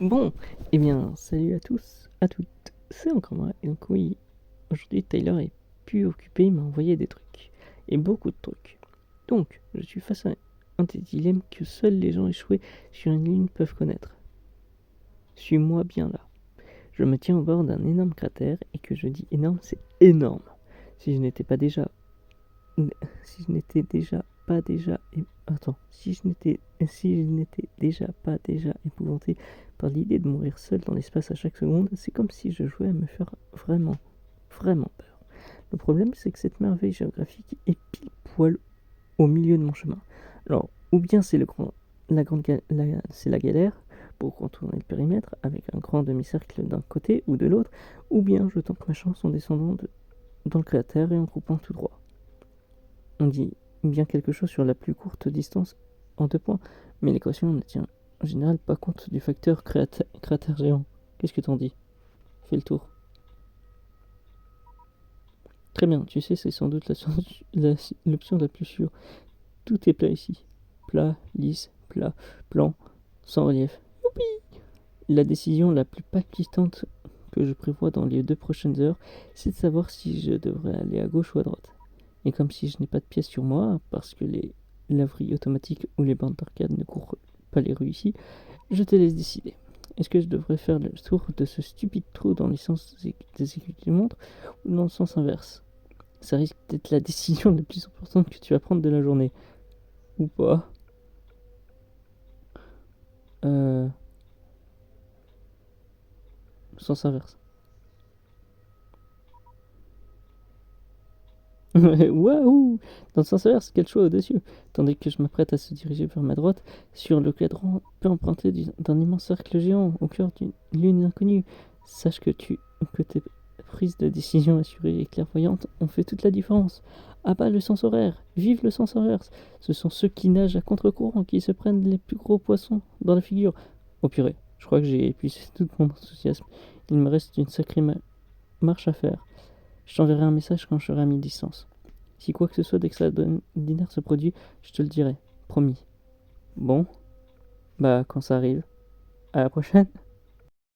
Bon, eh bien, salut à tous, à toutes, c'est encore moi. Et donc oui, aujourd'hui Tyler est plus occupé, il m'a envoyé des trucs. Et beaucoup de trucs. Donc, je suis face à un des dilemmes que seuls les gens échoués sur une lune peuvent connaître. Suis-moi bien là. Je me tiens au bord d'un énorme cratère, et que je dis énorme, c'est énorme. Si je n'étais pas déjà si je n'étais déjà pas déjà attends, si je n'étais déjà pas déjà épouvanté par l'idée de mourir seul dans l'espace à chaque seconde, c'est comme si je jouais à me faire vraiment, vraiment peur. Le problème, c'est que cette merveille géographique est pile poil au milieu de mon chemin. Alors, ou bien c'est c'est la galère pour contourner le périmètre avec un grand demi-cercle d'un côté ou de l'autre, ou bien je tente ma chance en descendant dans le cratère et en coupant tout droit. On dit bien quelque chose sur la plus courte distance en 2 points, mais l'équation ne tient en général pas compte du facteur cratère géant. Qu'est-ce que t'en dis? Fais le tour. Très bien, tu sais, c'est sans doute l'option la plus sûre. Tout est plat ici. Plat, lisse, plat, plan, sans relief. Youpi! La décision la plus palpitante que je prévois dans les 2 prochaines heures, c'est de savoir si je devrais aller à gauche ou à droite. Et comme si je n'ai pas de pièces sur moi, parce que les laveries automatiques ou les bandes d'arcade ne courent pas les rues ici, je te laisse décider. Est-ce que je devrais faire le tour de ce stupide trou dans les sens des aiguilles d'une montre ou dans le sens inverse? Ça risque d'être la décision la plus importante que tu vas prendre de la journée. Ou pas. Euh, Sens inverse. Waouh! Dans le sens inverse, quel choix audacieux! Tandis que je m'apprête à se diriger vers ma droite, sur le cadran peu emprunté d'un immense cercle géant au cœur d'une lune inconnue. Sache que tes prises de décision assurées et clairvoyantes ont fait toute la différence. Ah bah le sens horaire! Vive le sens inverse! Ce sont ceux qui nagent à contre-courant qui se prennent les plus gros poissons dans la figure. Oh purée, je crois que j'ai épuisé tout mon enthousiasme. Il me reste une sacrée marche à faire. Je t'enverrai un message quand je serai à mi-distance. Si quoi que ce soit d'extraordinaire se produit, je te le dirai. Promis. Bon, bah quand ça arrive. À la prochaine.